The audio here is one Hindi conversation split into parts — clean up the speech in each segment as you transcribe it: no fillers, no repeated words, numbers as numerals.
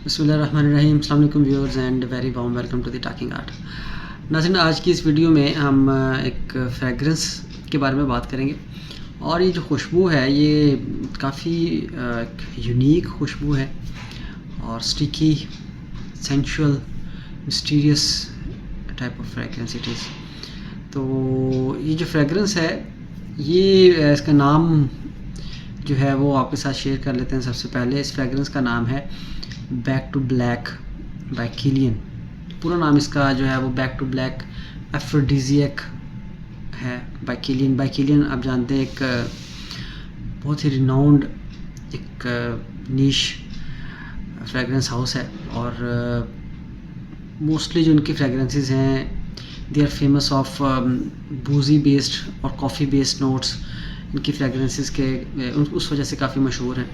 बिस्मिल्लाहिर्रहमानिर्रहीम। अस्सलाम वालेकुम viewers and very warm welcome to the talking art. नाज़रीन, आज की इस वीडियो में हम एक फ्रेगरेंस के बारे में बात करेंगे और ये जो खुशबू है ये काफ़ी यूनिक खुशबू है और sticky, sensual, mysterious type of fragrance it is. तो ये जो फ्रेगरेंस है ये इसका नाम जो है वो आपके साथ शेयर कर लेते हैं। सबसे पहले इस फ्रेगरेंस का नाम है back to black by Kilian. पूरा नाम इसका जो है वो बैक टू ब्लैक एफ्रोडीजियक है बाय किलियन। बाय किलियन आप जानते हैं एक बहुत ही रिनाउंड एक नीश फ्रेगरेंस हाउस है और मोस्टली जो उनकी फ्रेगरेंसेस हैं दे आर फेमस ऑफ बूजी बेस्ड और कॉफ़ी बेस्ड नोट्स। इनकी फ्रेगरेंसेस के उस वजह से काफ़ी मशहूर हैं।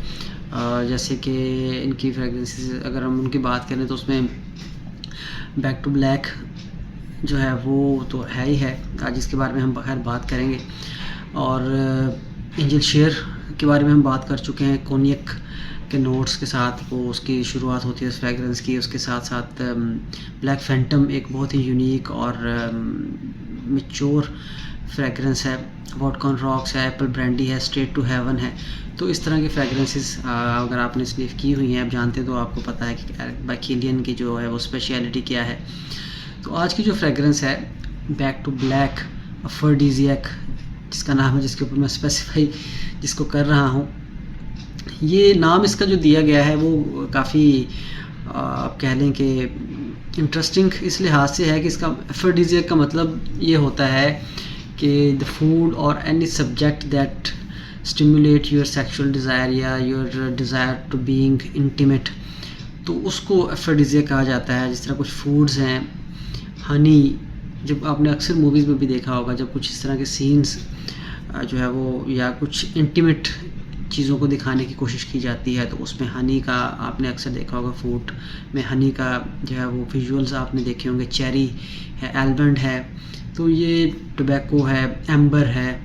जैसे कि इनकी फ्रेगरेंसेस अगर हम उनकी बात करें तो उसमें बैक टू ब्लैक जो है वो तो है ही है, आज इसके बारे में हम खैर बात करेंगे। और एंजल शेयर के बारे में हम बात कर चुके हैं। कोनियक के नोट्स के साथ वो उसकी शुरुआत होती है उस फ्रेगरेंस की। उसके साथ साथ ब्लैक फैंटम एक बहुत ही यूनिक और मैच्योर फ्रेगरेंस है। वॉडकॉन रॉक्स है, एप्पल ब्रांडी है, स्ट्रेट टू हेवन है। तो इस तरह की फ्रेगरेंसेस अगर आपने स्निफ की हुई हैं, आप जानते हैं तो आपको पता है कि बाय किलियन की जो है वो स्पेशलिटी क्या है। तो आज की जो फ्रेगरेंस है बैक टू ब्लैक एफ्रोडीजियक, जिसका नाम है, जिसके ऊपर मैं स्पेसिफाई जिसको कर रहा हूँ, ये नाम इसका जो दिया गया है वो काफ़ी आप कह लें कि इंटरेस्टिंग इस लिहाज से है कि इसका एफ्रोडीजियक का मतलब ये होता है कि द फूड और any subject that stimulate your sexual desire या your desire to being intimate, तो उसको एफ्रोडीजियक कहा जाता है। जिस तरह कुछ फूड्स हैं, हनी, जब आपने अक्सर मूवीज़ में भी देखा होगा जब कुछ इस तरह के सीन्स जो है वो या कुछ इंटीमेट चीज़ों को दिखाने की कोशिश की जाती है तो उसमें हनी का आपने अक्सर देखा होगा। फूड में हनी का जो है वो विजुअल्स आपने देखे होंगे। चेरी है, आलमंड है, तो ये टोबैको है, एम्बर है।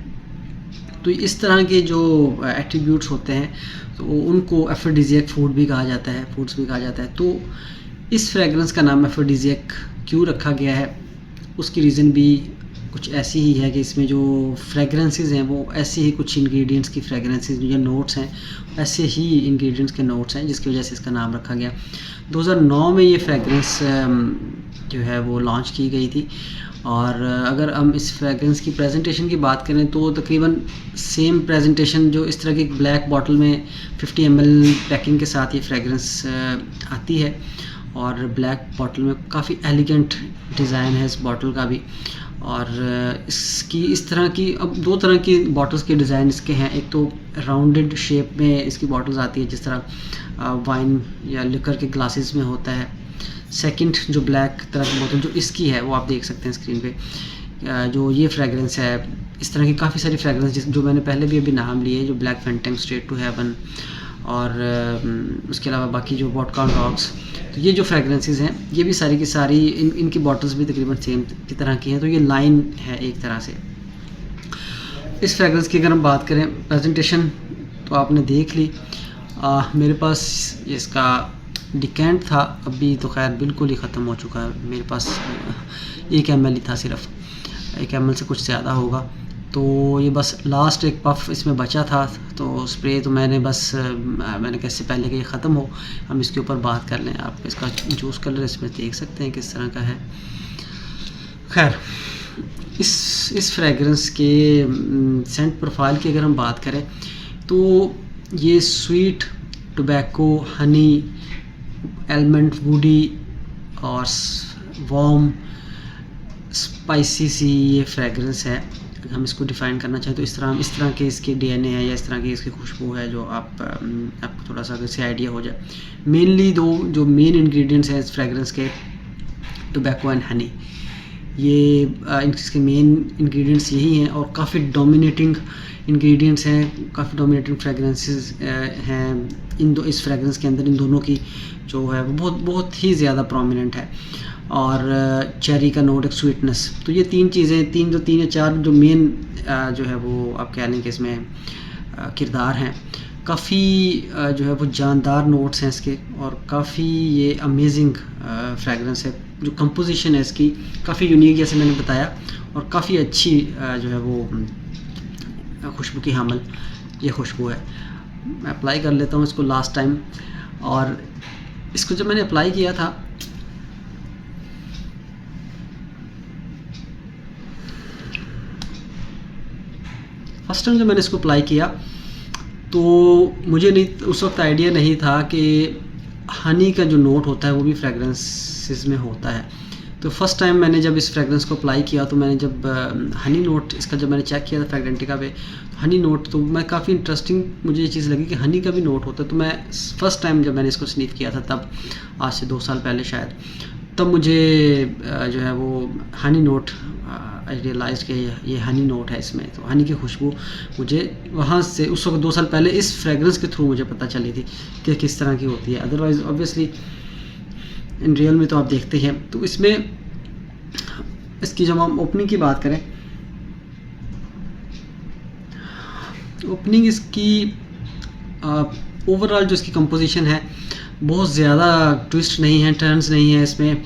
तो इस तरह के जो एट्रीब्यूट्स होते हैं तो उनको एफ्रोडीजियक फूड भी कहा जाता है, फूड्स भी कहा जाता है। तो इस फ्रेगरेंस का नाम एफ्रोडीजियक क्यों रखा गया है, उसकी रीज़न भी कुछ ऐसी ही है कि इसमें जो फ्रेगरेंसेस हैं वो ऐसे ही कुछ इंग्रेडिएंट्स की फ्रेगरेंसेस जो नोट्स हैं ऐसे ही इंग्रेडिएंट्स के नोट्स हैं, जिसकी वजह से इसका नाम रखा गया। 2009 में ये फ्रेगरेंस जो है वो लॉन्च की गई थी। और अगर हम इस फ्रेगरेंस की प्रेजेंटेशन की बात करें तो तकरीबन सेम प्रेजेंटेशन जो इस तरह की ब्लैक बॉटल में 50 ml पैकिंग के साथ ये फ्रेगरेंस आती है और ब्लैक बॉटल में काफ़ी एलिगेंट डिज़ाइन है इस बॉटल का भी। और इसकी इस तरह की अब दो तरह की बॉटल्स के डिज़ाइन इसके हैं। एक तो राउंडेड शेप में इसकी बॉटल्स आती है जिस तरह वाइन या लिकर के ग्लासेस में होता है। सेकंड जो ब्लैक तरह की बोतल जो इसकी है वो आप देख सकते हैं स्क्रीन पे। जो ये फ्रेगरेंस है, इस तरह की काफ़ी सारी फ्रेगरेंस जो मैंने पहले भी अभी नाम लिए, जो black phantom, straight to heaven और उसके अलावा बाकी जो वॉडकॉन रॉक्स, तो ये जो फ्रेगरेंसेस हैं ये भी सारी की सारी इनकी बॉटल्स भी तकरीबन सेम की तरह की हैं। तो ये लाइन है एक तरह से। इस फ्रेगरेंस की अगर हम बात करें प्रेजेंटेशन तो आपने देख ली। मेरे पास इसका डिकेंट था, अभी तो खैर बिल्कुल ही ख़त्म हो चुका है। मेरे पास 1 ml ही था, सिर्फ 1 ml से कुछ ज़्यादा होगा। तो ये बस लास्ट एक पफ इसमें बचा था, तो स्प्रे तो मैंने कहा इससे पहले कि ये ख़त्म हो हम इसके ऊपर बात कर लें। आप इसका जूस कलर इसमें देख सकते हैं किस तरह का है। खैर, इस फ्रेगरेंस के सेंट प्रोफाइल की अगर हम बात करें तो ये sweet, tobacco, Honey, almond, woody और वार्म स्पाइसी सी ये फ्रेगरेंस है। हम इसको डिफ़ाइन करना चाहें तो इस तरह के इसके DNA है या इस तरह की इसकी खुशबू है जो आपको थोड़ा सा इससे आइडिया हो जाए। मेनली दो जो मेन इंग्रेडिएंट्स हैं इस फ्रेगरेंस के, टोबैको एंड हनी, ये इसके मेन इंग्रेडिएंट्स यही हैं और काफ़ी डोमिनेटिंग इंग्रेडिएंट्स हैं, काफ़ी डोमिनेटिंग फ्रेगरेंसेस हैं इस फ्रेगरेंस के अंदर। इन दोनों की जो है वो बहुत ही ज़्यादा प्रोमिनेंट है। और चेरी का नोट, एक स्वीटनेस, तो ये तीन चीज़ें, तीन या चार जो मेन जो है वो आप कह लें कि इसमें किरदार हैं। काफ़ी जो है वो जानदार नोट्स हैं इसके, और काफ़ी ये अमेजिंग फ्रेगरेंस है। जो कंपोजिशन है इसकी काफ़ी यूनिक, जैसे मैंने बताया, और काफ़ी अच्छी जो है वो खुशबू की हामिल ये खुशबू है। मैं अप्लाई कर लेता हूँ इसको लास्ट टाइम। और इसको जब मैंने अप्लाई किया था फर्स्ट टाइम, जब मैंने इसको अप्लाई किया तो मुझे नहीं उस वक्त आइडिया नहीं था कि हनी का जो नोट होता है वो भी फ्रेगरेंसेस में होता है। तो फर्स्ट टाइम मैंने जब इस फ्रेगरेंस को अप्लाई किया तो मैंने जब हनी नोट इसका जब मैंने चेक किया था फ्रेगरेंटिका पे, हनी नोट, तो मैं काफ़ी इंटरेस्टिंग मुझे ये चीज़ लगी कि हनी का भी नोट होता है। तो मैं फ़र्स्ट टाइम जब मैंने इसको स्नीफ किया था, तब आज से 2 साल पहले शायद, तब मुझे जो है वो हनी नोट आई रियलाइज़ कि ये हनी नोट है इसमें। तो हनी की खुशबू मुझे वहाँ से उस वक्त 2 साल पहले इस फ्रेगरेंस के थ्रू मुझे पता चली थी कि किस तरह की होती है। अदरवाइज़ ऑब्वियसली इन रियल में तो आप देखते हैं। तो इसमें इसकी जब हम ओपनिंग की बात करें, ओपनिंग इसकी ओवरऑल जो इसकी कंपोजिशन है बहुत ज़्यादा ट्विस्ट नहीं है, टर्न्स नहीं है इसमें।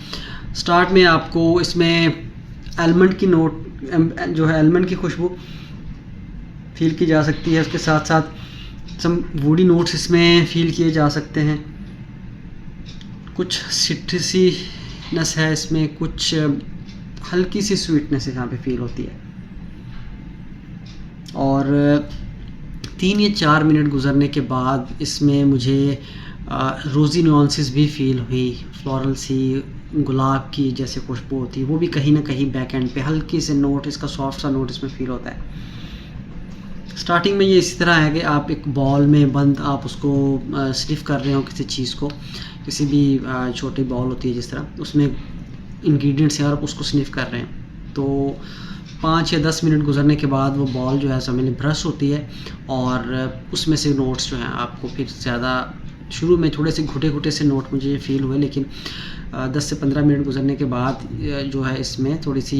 स्टार्ट में आपको इसमें आलमंड की नोट जो है आलमंड की खुशबू फील की जा सकती है। उसके साथ साथ सम वुडी नोट्स इसमें फील किए जा सकते हैं। कुछ सिट्रसीनेस है इसमें, कुछ हल्की सी स्वीटनेस यहाँ पे फील होती है। और 3 या 4 मिनट गुजरने के बाद इसमें मुझे रोज़ी नुआंसेस भी फील हुई। फ्लोरल सी गुलाब की जैसे खुशबू होती है वो भी कहीं ना कहीं बैक एंड पे हल्की से नोट, इसका सॉफ्ट सा नोट इसमें फील होता है। स्टार्टिंग में ये इसी तरह है कि आप एक बॉल में बंद आप उसको स्निफ कर रहे हो किसी चीज़ को, किसी भी छोटी बॉल होती है जिस तरह, उसमें इंग्रेडिएंट्स हैं और आप उसको स्निफ कर रहे हैं। तो 5 या 10 मिनट गुजरने के बाद वो बॉल जो है समझ ब्रश होती है और उसमें से नोट्स जो हैं आपको फिर ज़्यादा, शुरू में थोड़े से घुटे घुटे से नोट मुझे ये फील हुए, लेकिन 10 से 15 मिनट गुजरने के बाद जो है इसमें थोड़ी सी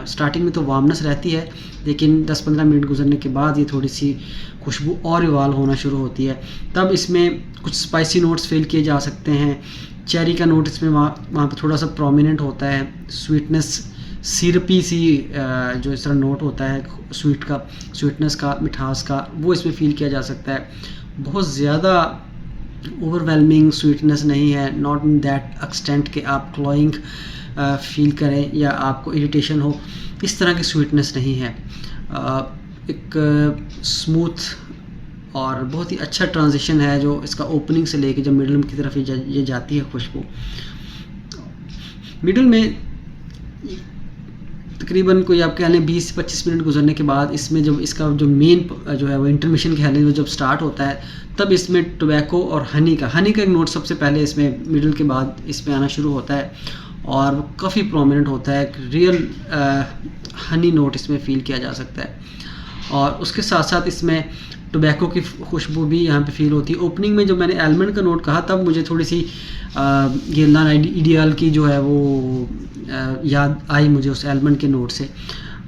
स्टार्टिंग में तो वार्मनेस रहती है, लेकिन 10-15 मिनट गुजरने के बाद ये थोड़ी सी खुशबू और इवाल्व होना शुरू होती है। तब इसमें कुछ स्पाइसी नोट्स फील किए जा सकते हैं। चेरी का नोट इसमें वहाँ पे थोड़ा सा प्रोमिनेंट होता है। स्वीटनेस, सिरपी सी जो इस तरह नोट होता है स्वीटनेस का, मिठास का, वो इसमें फ़ील किया जा सकता है। बहुत ज़्यादा ओवरवेलमिंग स्वीटनेस नहीं है, नॉट इन दैट एक्सटेंट कि आप क्लोइंग फील करें या आपको इरिटेशन हो, इस तरह की स्वीटनेस नहीं है। एक स्मूथ और बहुत ही अच्छा ट्रांजिशन है जो इसका ओपनिंग से लेके जब मिडल की तरफ ये जाती है खुशबू। मिडल में तकरीबन कोई आप कह लें 20 से 25 मिनट गुजरने के बाद इसमें जब इसका जो मेन जो है वो इंटरमिशन कह लें, जब स्टार्ट होता है तब इसमें टोबैको और हनी का एक नोट सबसे पहले इसमें मिडल के बाद इसमें आना शुरू होता है और वो काफ़ी प्रोमिनेंट होता है। एक रियल हनी नोट इसमें फ़ील किया जा सकता है। और उसके साथ साथ इसमें टोबैको की खुशबू भी यहाँ पे फील होती है। ओपनिंग में जब मैंने आलमंड का नोट कहा तब मुझे थोड़ी सी गेरलान आइडियल की जो है वो याद आई मुझे उस आलमंड के नोट से।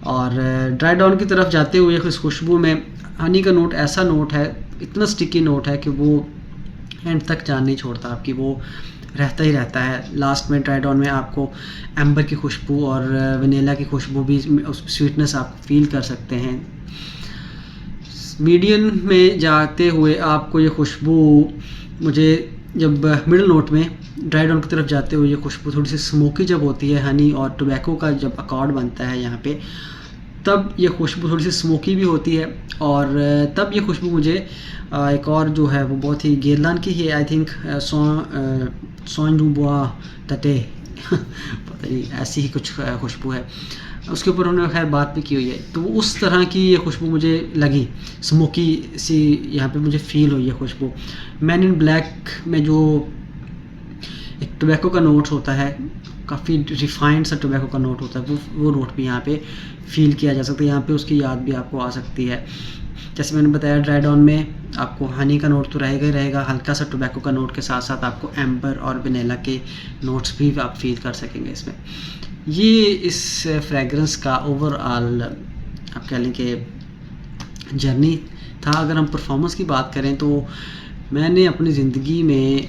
और ड्राई डाउन की तरफ जाते हुए इस खुशबू में हनी का नोट ऐसा नोट है, इतना स्टिकी नोट है कि वो एंड तक जान नहीं छोड़ता आपकी, वो रहता ही रहता है। लास्ट में ड्राई डाउन में आपको एम्बर की खुशबू और वनीला की खुशबू भी, स्वीटनेस आप फील कर सकते हैं। मीडियम में जाते हुए आपको ये खुशबू, मुझे जब मिडल नोट में ड्राई डाउन की तरफ जाते हुए ये खुशबू थोड़ी सी स्मोकी जब होती है, हनी और टोबैको का जब अकॉर्ड बनता है यहाँ पे, तब ये खुशबू थोड़ी सी स्मोकी भी होती है। और तब ये खुशबू मुझे एक और जो है वो बहुत ही गेरलान की है, आई थिंक सोन डूबुआ तटे पता नहीं ऐसी ही कुछ खुशबू है, उसके ऊपर उन्होंने खैर बात भी की हुई है। तो उस तरह की ये खुशबू मुझे लगी, स्मोकी सी यहाँ पे मुझे फ़ील हुई है खुशबू। मैन इन ब्लैक में जो एक टोबैको का नोट होता है, काफ़ी रिफाइंड सा टोबैको का नोट होता है, वो नोट भी यहाँ पे फ़ील किया जा सकता है। यहाँ पे उसकी याद भी आपको आ सकती है। जैसे मैंने बताया ड्राई डाउन में आपको हनी का नोट तो रहेगा ही रहेगा, हल्का सा टोबैको का नोट के साथ साथ आपको एम्बर और वनीला के नोट्स भी आप फील कर सकेंगे इसमें। ये इस फ्रेगरेंस का ओवरऑल आप कह लें कि जर्नी था। अगर हम परफॉर्मेंस की बात करें तो मैंने अपनी ज़िंदगी में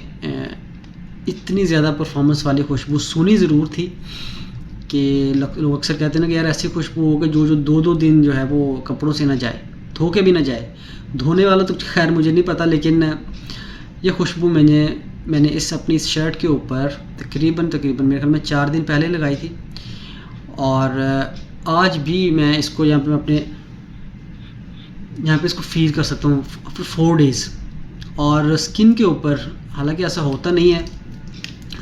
इतनी ज़्यादा परफॉर्मेंस वाली खुशबू सुनी ज़रूर थी कि लोग अक्सर कहते हैं ना कि यार ऐसी खुशबू हो कि जो 2-2 दिन जो है वो कपड़ों से ना जाए, धो के भी ना जाए। धोने वाला तो खैर मुझे नहीं पता, लेकिन ये खुशबू मैंने अपनी इस शर्ट के ऊपर तकरीबन मेरे ख्याल में 4 दिन पहले लगाई थी, और आज भी मैं इसको यहाँ पे इसको फील कर सकता हूँ आफ्टर 4 डेज़। और स्किन के ऊपर, हालांकि ऐसा होता नहीं है,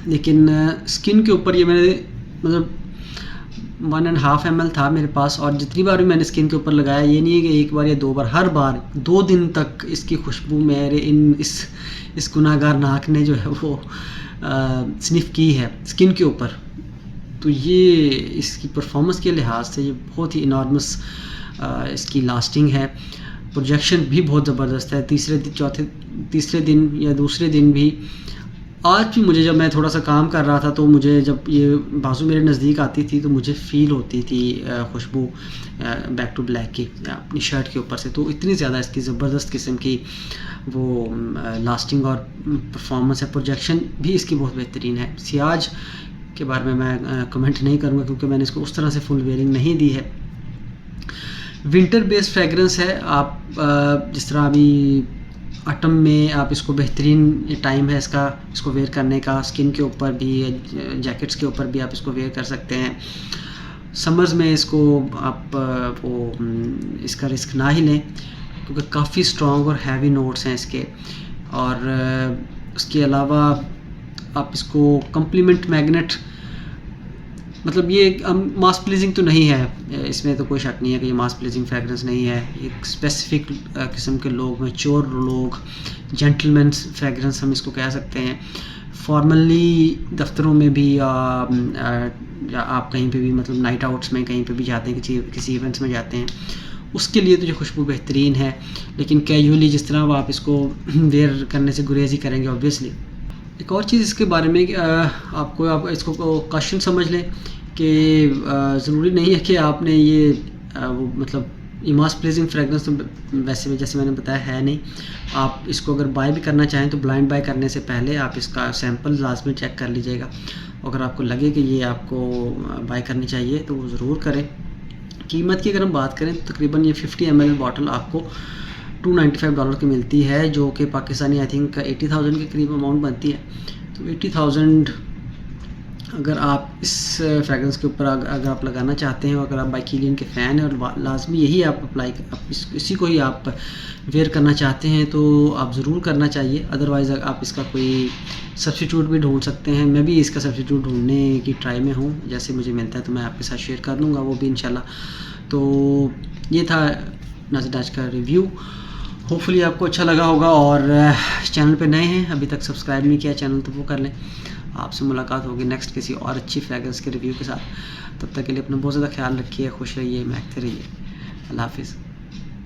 लेकिन स्किन के ऊपर ये मैंने मतलब 1.5 ml था मेरे पास, और जितनी बार भी मैंने स्किन के ऊपर लगाया, ये नहीं है कि एक बार या 2 बार, हर बार 2 दिन तक इसकी खुशबू मेरे इस गुनाहगार नाक ने जो है वो स्निफ़ की है स्किन के ऊपर। तो ये इसकी परफॉर्मेंस के लिहाज से ये बहुत ही इनॉर्मस इसकी लास्टिंग है। प्रोजेक्शन भी बहुत ज़बरदस्त है। तीसरे दिन या दूसरे दिन भी, आज भी मुझे, जब मैं थोड़ा सा काम कर रहा था तो मुझे जब ये बाजू मेरे नज़दीक आती थी तो मुझे फ़ील होती थी खुशबू बैक टू ब्लैक की अपनी शर्ट के ऊपर से। तो इतनी ज़्यादा इसकी ज़बरदस्त किस्म की वो लास्टिंग और परफॉर्मेंस है। प्रोजेक्शन भी इसकी बहुत बेहतरीन है। सियाज के बारे में मैं कमेंट नहीं करूँगा क्योंकि मैंने इसको उस तरह से फुल वेयरिंग नहीं दी है। विंटर बेस्ड फ्रेगरेंस है। आप जिस तरह अभी ऑटम में आप इसको, बेहतरीन टाइम है इसको वेयर करने का, स्किन के ऊपर भी, जैकेट्स के ऊपर भी आप इसको वेयर कर सकते हैं। समर्स में इसको आप इसका रिस्क ना ही लें क्योंकि काफ़ी स्ट्रॉन्ग और हैवी नोट्स हैं इसके। और उसके अलावा आप इसको कम्प्लीमेंट मैग्नेट, मतलब ये मास प्लीजिंग तो नहीं है, इसमें तो कोई शक नहीं है कि ये मास प्लीजिंग फ्रेगरेंस नहीं है। एक स्पेसिफिक किस्म के लोग, मैच्योर लोग, जेंटलमैन्स फ्रेगरेंस हम इसको कह सकते हैं। फॉर्मली दफ्तरों में भी या आप कहीं पे भी, मतलब नाइट आउट्स में कहीं पे भी जाते हैं, किसी इवेंट्स में जाते हैं, उसके लिए तो ये खुशबू बेहतरीन है। लेकिन कैजुअली जिस तरह आप इसको वेयर करने से गुरेज ही करेंगे ऑब्वियसली। एक और चीज़ इसके बारे में, आप इसको क्वेश्चन समझ लें कि ज़रूरी नहीं है कि आपने ये वो मतलब मास प्लीजिंग फ्रेगरेंस तो वैसे भी जैसे मैंने बताया है नहीं। आप इसको अगर बाय भी करना चाहें तो ब्लाइंड बाय करने से पहले आप इसका सैंपल लाजमी चेक कर लीजिएगा। अगर आपको लगे कि ये आपको बाय करनी चाहिए तो वो ज़रूर करें। कीमत की अगर हम बात करें तो तकरीबन ये 50 ml बॉटल आपको $295 की मिलती है, जो कि पाकिस्तानी आई थिंक 80,000 के करीब अमाउंट बनती है। तो 80,000 अगर आप इस फ्रेगरेंस के ऊपर अगर आप लगाना चाहते हैं, अगर आप बाय किलियन के फ़ैन हैं और लाजमी यही आप अप्लाई इसी को ही आप वेयर करना चाहते हैं तो आप ज़रूर करना चाहिए। अदरवाइज़ आप इसका कोई सब्स्टिट्यूट भी ढूंढ सकते हैं। मैं भी इसका सब्स्टिट्यूट ढूंढने की ट्राई में हूँ, जैसे मुझे मिलता है तो मैं आपके साथ शेयर कर दूँगा वो भी इंशाल्लाह। तो ये था नाज़िर आज का रिव्यू। होपफुली आपको अच्छा लगा होगा, और चैनल पे नए हैं, अभी तक सब्सक्राइब नहीं किया चैनल तो वो कर लें। आपसे मुलाकात होगी नेक्स्ट किसी और अच्छी फ्रेगरेंस के रिव्यू के साथ। तब तक के लिए अपना बहुत ज़्यादा ख्याल रखिए, खुश रहिए, महकते रहिए। अल्लाह हाफिज़।